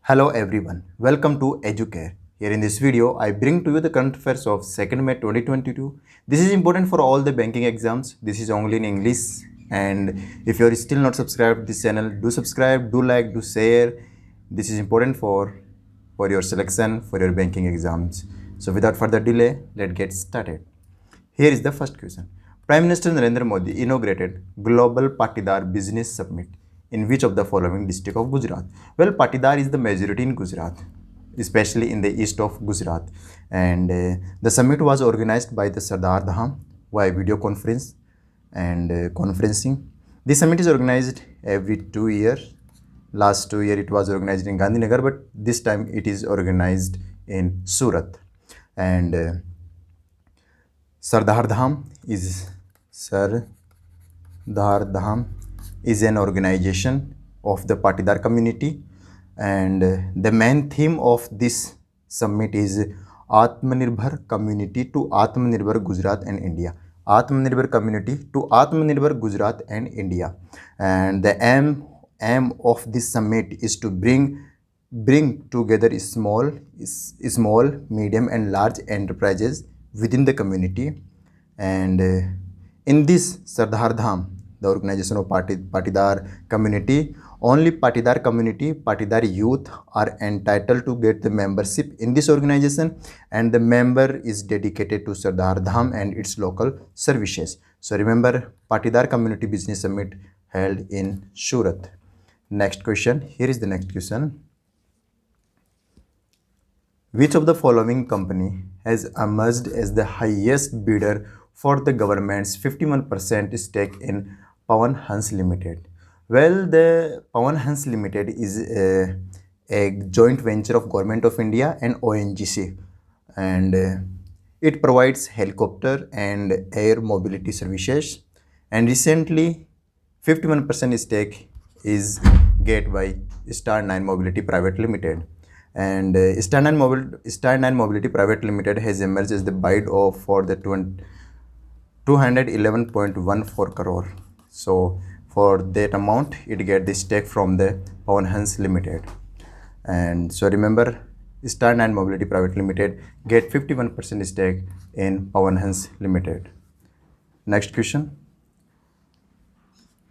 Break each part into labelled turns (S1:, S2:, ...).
S1: Hello everyone, welcome to Educare. Here in this video, I bring to you the current affairs of 2nd May 2022. This is important for all the banking exams. This is only in English, and if you are still not subscribed to this channel, do subscribe, do like, do share. This is important for your selection for your banking exams. So without further delay, let's get started. Here is the first question. Prime Minister Narendra Modi inaugurated Global Patidar Business Summit in which of the following district of Gujarat? Well, Patidar is the majority in Gujarat, especially in the east of Gujarat. And the summit was organized by the Sardar Dham via video conference and conferencing. This summit is organized every 2 years. Last 2 years it was organized in Gandhinagar, but this time it is organized in Surat. And Sardar Dham is an organization of the Patidar community, and the main theme of this summit is Atmanirbhar community to Atmanirbhar Gujarat and India. Atmanirbhar community to Atmanirbhar Gujarat and India. And the aim of this summit is to bring together small, medium and large enterprises within the community. And in this Sardar Dham, the organization of Patidar community, only Patidar community, Patidar youth are entitled to get the membership in this organization, and the member is dedicated to Sardar Dham and its local services. So remember, Patidar Community Business Summit held in Surat. Next question. Here is the next question. Which of the following company has emerged as the highest bidder for the government's 51% stake in Pawan Hans Limited? Well, the Pawan Hans Limited is a joint venture of Government of India and ONGC, and it provides helicopter and air mobility services. And recently, 51% stake is get by Star 9 Mobility Private Limited. And Star 9 Mobility Private Limited has emerged as the bid of for the 211.14 crore. So for that amount, it get the stake from the Pawan Hans Limited. And so remember, Star 9 Mobility Private Limited get 51% stake in Pawan Hans Limited. Next question.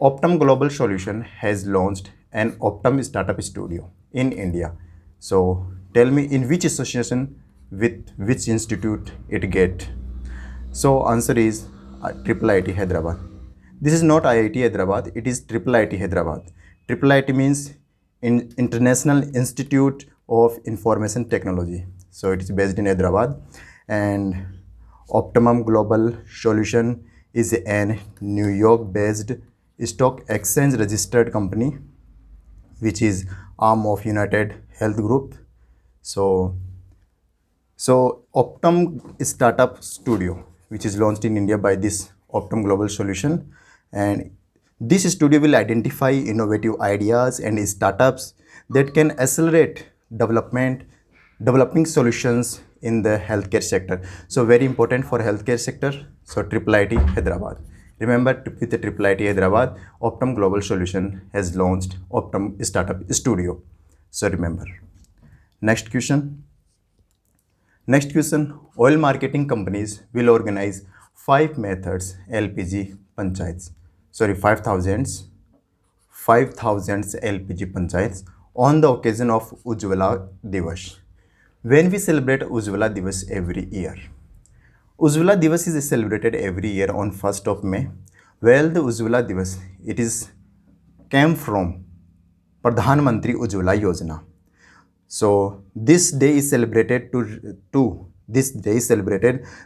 S1: Optum Global Solution has launched an Optum startup studio in India. So tell me, in which association with which institute it get? So answer is IIIT Hyderabad. This is not IIT Hyderabad, it is IIIT Hyderabad. IIIT means International Institute of Information Technology. So it is based in Hyderabad. And Optimum Global Solution is an New York based stock exchange registered company which is arm of United Health Group. So Optum Startup Studio, which is launched in India by this Optum Global Solution, and this studio will identify innovative ideas and startups that can accelerate developing solutions in the healthcare sector. So very important for healthcare sector. So IIIT Hyderabad. Remember, with the IIIT Hyderabad, Optum Global Solution has launched Optum Startup Studio. So remember. Next question. Oil marketing companies will organize 5 methods LPG panchayats. 5,000 LPG panchayats on the occasion of Ujjwala Divas. When we celebrate Ujjwala Divas every year. Ujjwala Divas is celebrated every year on 1st of May. Well, the Ujjwala Divas, it is came from Pradhan Mantri Ujjwala Yojana. So this day is celebrated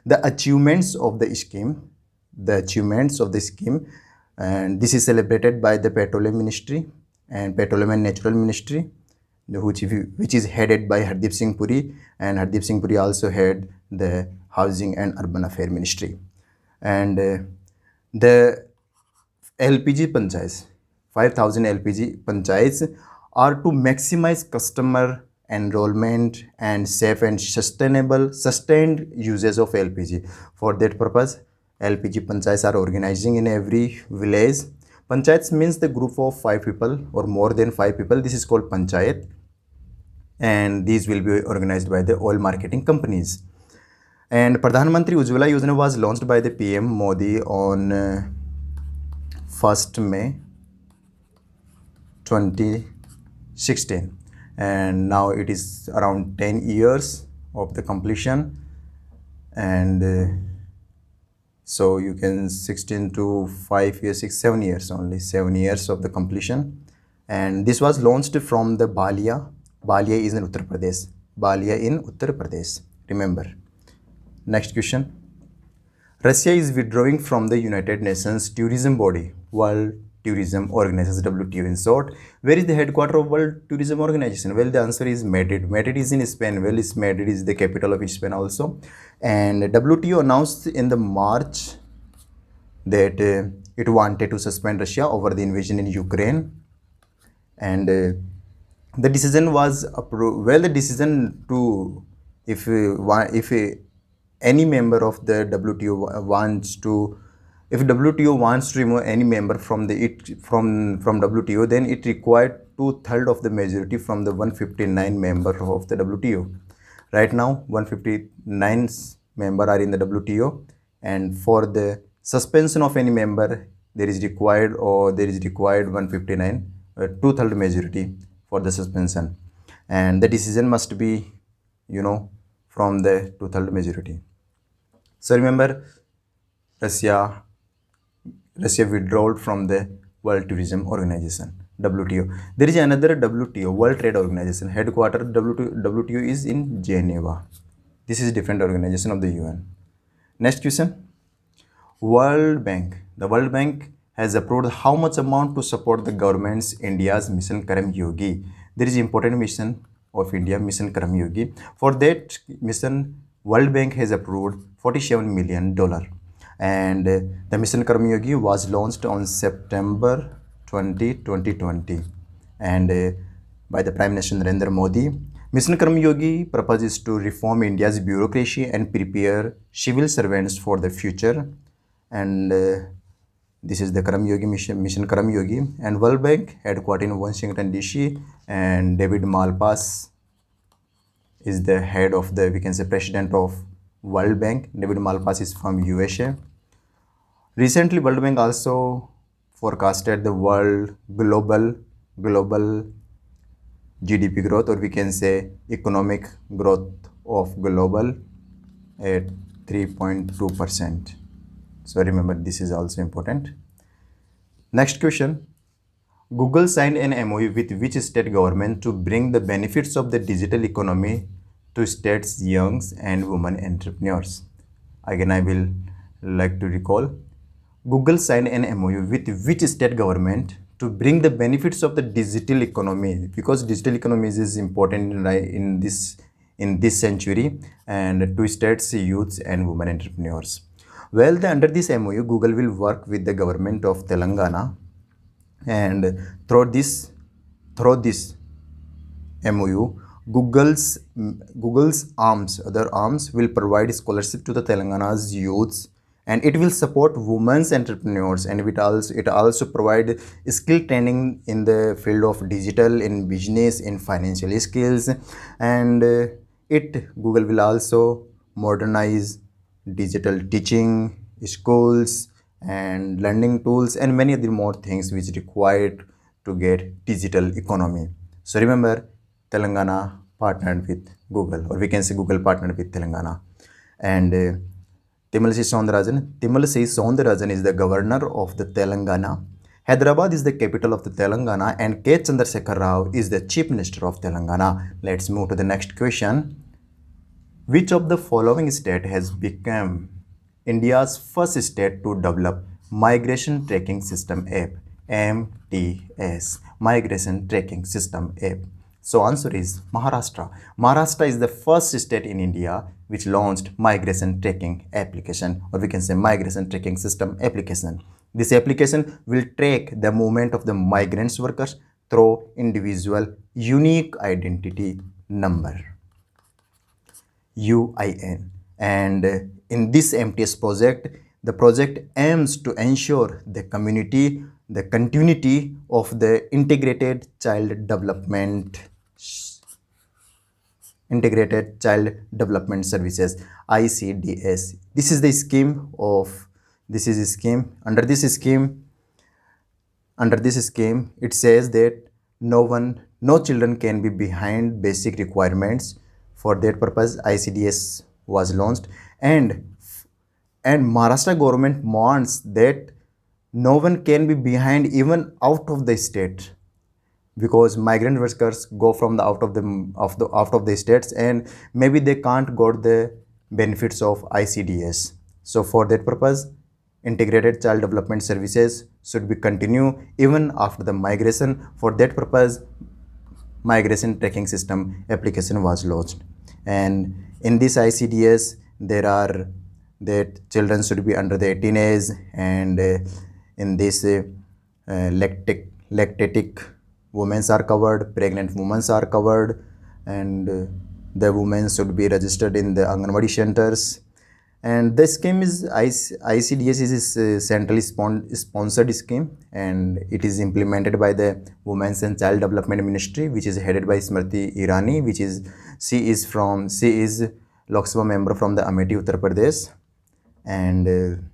S1: the achievements of the scheme, and this is celebrated by the Petroleum Ministry and Petroleum and Natural Ministry, which is headed by Hardeep Singh Puri, and Hardeep Singh Puri also had the Housing and Urban Affairs Ministry. And the LPG panchayats, 5,000 LPG panchayats are to maximize customer enrollment and safe and sustained uses of LPG. For that purpose, LPG panchayats are organizing in every village. Panchayats means the group of 5 people or more than 5 people. This is called panchayat. and these will be organized by the oil marketing companies. And Pradhan Mantri Ujjwala Yojana was launched by the PM Modi on 1st May 2016, and now it is around 10 years of the completion, and so you can 16 to 5 years, 6, 7 years, only 7 years of the completion. And this was launched from the Balia. Balia is in Uttar Pradesh. Balia in Uttar Pradesh. Remember. Next question. Russia is withdrawing from the United Nations tourism body, World Tourism Organization, WTO in short. Where is the headquarters of World Tourism Organization? Well, the answer is Madrid. Madrid is in Spain. Well, Madrid is the capital of Spain also. And WTO announced in the March that it wanted to suspend Russia over the invasion in Ukraine, and the decision was approved. Well, the decision to, if any member of the WTO wants to, if WTO wants to remove any member from the from WTO, then it required 2/3 of the majority from the 159 member of the WTO. Right now 159 member are in the WTO, and for the suspension of any member there is required 159 2/3 majority for the suspension, and the decision must be, from the 2/3 majority. So remember, Russia withdrawal from the World Tourism Organization, WTO. There is another WTO, World Trade Organization. Headquarters WTO is in Geneva. This is different organization of the UN. Next question. World Bank. The World Bank has approved how much amount to support the government's India's Mission Karm Yogi. There is important mission of India, Mission Karm Yogi. For that mission, World Bank has approved $47 million. And the Mission Karm Yogi was launched on September 2020, and by the Prime Minister Narendra Modi. Mission Karm Yogi purpose is to reform India's bureaucracy and prepare civil servants for the future. And this is the Karm Yogi mission Karm Yogi. And World Bank headquartered in Washington DC, and David Malpass is the head of the, we can say, president of World Bank. David Malpass is from USA. Recently, World Bank also forecasted the global GDP growth, or we can say economic growth of global, at 3.2%. So remember, this is also important. Next question. Google signed an MOU with which state government to bring the benefits of the digital economy to states' young and women entrepreneurs? Again, I will like to recall. Google signed an MOU with which state government to bring the benefits of the digital economy, because digital economy is important in this century, and to states, youths and women entrepreneurs. Well, under this MOU, Google will work with the government of Telangana, and through this MOU, Google's other arms will provide scholarship to the Telangana's youths, and it will support women's entrepreneurs, and it also provide skill training in the field of digital, in business, in financial skills, and Google will also modernize digital teaching, schools and learning tools, and many other more things which required to get digital economy. So remember, Telangana partnered with Google, or we can say Google partnered with Telangana. And Timilisai Soundarajan is the governor of the Telangana. Hyderabad is the capital of the Telangana, and K. Chandrasekhar Rao is the chief minister of Telangana. Let's move to the next question. Which of the following state has become India's first state to develop Migration Tracking System app, MTS, Migration Tracking System app? So answer is Maharashtra. Maharashtra is the first state in India which launched Migration Tracking application, or we can say Migration Tracking System application. This application will track the movement of the migrants workers through individual unique identity number, UIN. And in this MTS project, the project aims to ensure the continuity of the integrated child development Integrated Child Development Services, ICDS. This is the scheme of this is a scheme. Under this scheme, it says that no children can be behind basic requirements. For that purpose, ICDS was launched, and Maharashtra government wants that no one can be behind even out of the state, because migrant workers go from the out of the states, and maybe they can't got the benefits of ICDS. So for that purpose, integrated child development services should be continue even after the migration. For that purpose, migration tracking system application was launched, and in this ICDS there are that children should be under the 18 age, and in this lactatic women are covered, pregnant women are covered, and the women should be registered in the Anganwadi centers. And the scheme is ICDS is a centrally sponsored scheme, and it is implemented by the Women's and Child Development Ministry, which is headed by Smriti Irani, which is she is Lok Sabha member from the Amethi, Uttar Pradesh. And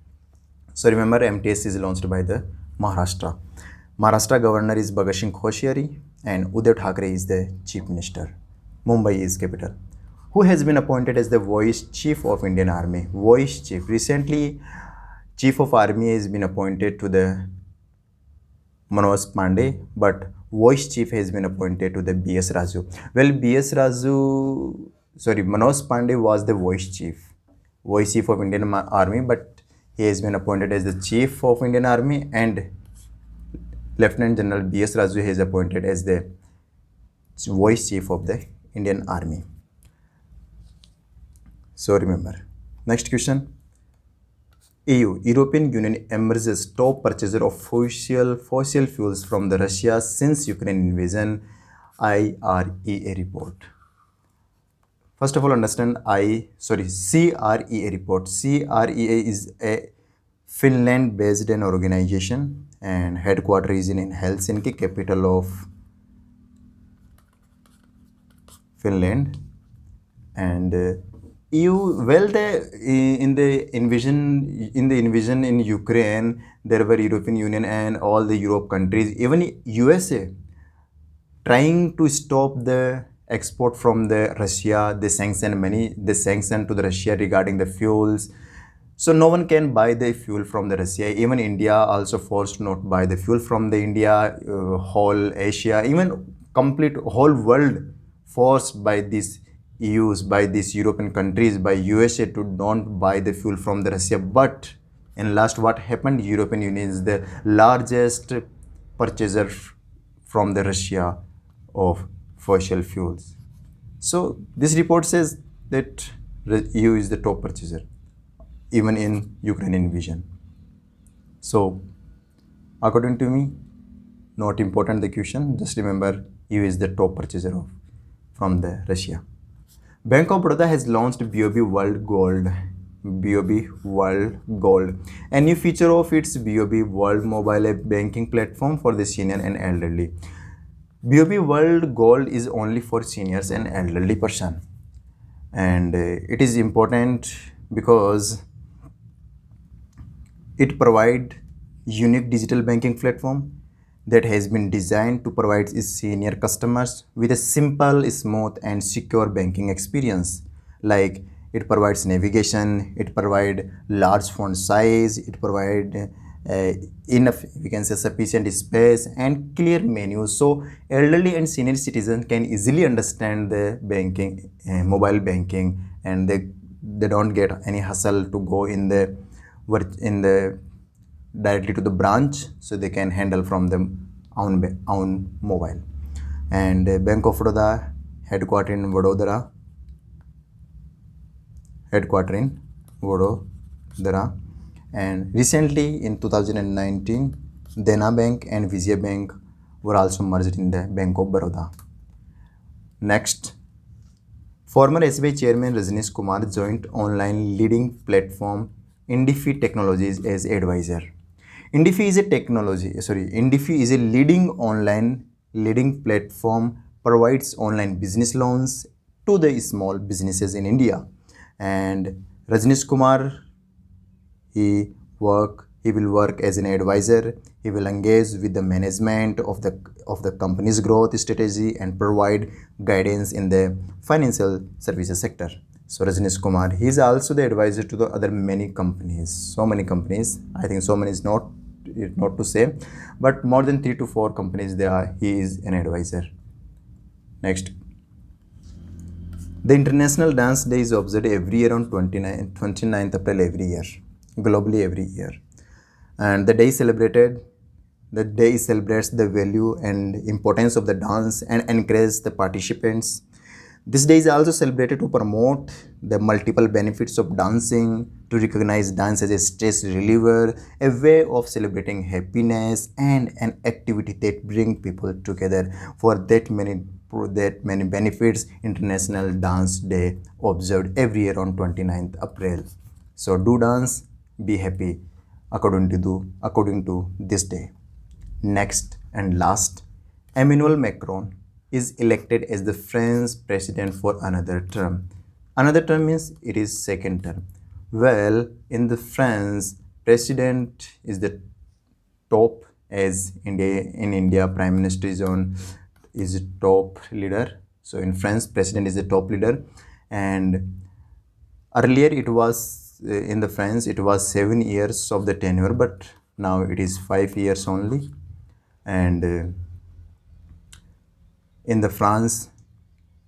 S1: so remember, MTS is launched by the Maharashtra. Maharashtra governor is Bhagat Singh Koshiyari, and Uddhav Thackeray is the chief minister. Mumbai is capital. Who has been appointed as the Vice Chief of Indian Army? Vice Chief. Recently, Chief of Army has been appointed to the Manoj Pandey, but Vice Chief has been appointed to the B.S. Raju. Well, Manoj Pandey was the Vice Chief of Indian Army, but he has been appointed as the Chief of Indian Army, and Lieutenant General B.S. Raju is appointed as the Vice Chief of the Indian Army. So remember. Next question. European Union emerges top purchaser of fossil fuels from the Russia since Ukraine invasion, IREA report. First of all, understand CREA report. CREA is a Finland-based an organization, and headquarters is in Helsinki, capital of Finland. And EU, well, in the invasion in Ukraine, there were European Union and all the Europe countries, even USA, trying to stop the export from the Russia. They sanction to the Russia regarding the fuels. So no one can buy the fuel from the Russia. Even India also forced not buy the fuel from the India, whole Asia, even complete whole world forced by this by these European countries, by USA, to don't buy the fuel from the Russia. But in last, what happened? European Union is the largest purchaser from the Russia of fossil fuels. So this report says that EU is the top purchaser, even in Ukraine invasion. So according to me, not important the question. Just remember, EU is the top purchaser from the Russia. Bank of Baroda has launched BOB World Gold. BOB World Gold, a new feature of its BOB World mobile banking platform for the senior and elderly. BOB World Gold is only for seniors and elderly person, and it is important because it provides unique digital banking platform that has been designed to provide its senior customers with a simple, smooth, and secure banking experience. Like, it provides navigation, it provides large font size, it provides enough, we can say, sufficient space and clear menus, so elderly and senior citizens can easily understand the banking, mobile banking, and they don't get any hassle to go in the directly to the branch, so they can handle from the own mobile. And Bank of Baroda headquartered in Vadodara, and recently in 2019, Dena Bank and Vijay Bank were also merged in the Bank of Baroda. Next, former SBI chairman Rajneesh Kumar joined online leading platform Indifi Technologies as advisor. Indifi is a leading platform, provides online business loans, to the small businesses in India. And Rajnish Kumar, he will work as an advisor. He will engage with the management of the company's growth strategy and provide guidance in the financial services sector. So Rajnish Kumar, he is also the advisor to the other many companies, so many companies. I think so many is not to say, but more than 3 to 4 companies there are, he is an advisor. Next, the International Dance Day is observed every year on 29th April every year, globally every year. And the day celebrates the value and importance of the dance and encourages the participants. This day is also celebrated to promote the multiple benefits of dancing, to recognize dance as a stress reliever, a way of celebrating happiness, and an activity that brings people together. For that many benefits, International Dance Day observed every year on 29th April. So do dance, be happy according to this day. Next and last, Emmanuel Macron is elected as the French president for another term. Another term means it is second term. Well, in the France, president is the top, as in India, prime minister is a top leader. So in France, president is the top leader, and earlier it was in the France it was 7 years of the tenure, but now it is 5 years only. And in the France,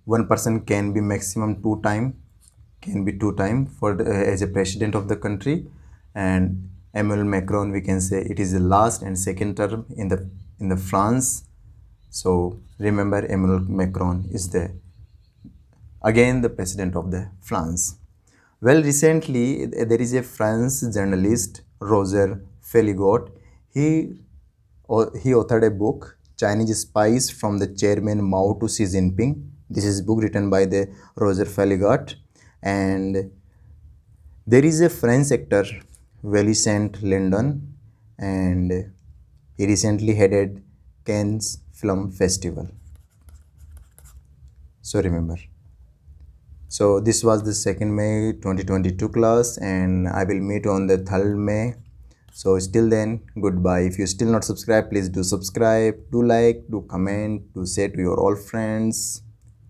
S1: one person can be maximum two time for as a president of the country. And Emmanuel Macron, we can say it is the last and second term in the France. So remember, Emmanuel Macron is again the president of the France. Well, recently there is a French journalist, Roger Feligot. He authored a book, Chinese Spies from the Chairman Mao to Xi Jinping. This is a book written by the Roger Feligot. And there is a French actor, Vincent Lindon, and he recently headed Cannes Film Festival. So remember. So this was the 2nd May 2022 class, and I will meet on the 3rd May. So till then, goodbye. If you still not subscribed, please do subscribe, do like, do comment, do say to your all friends.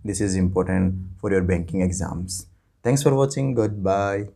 S1: This is important for your banking exams. Thanks for watching. Goodbye.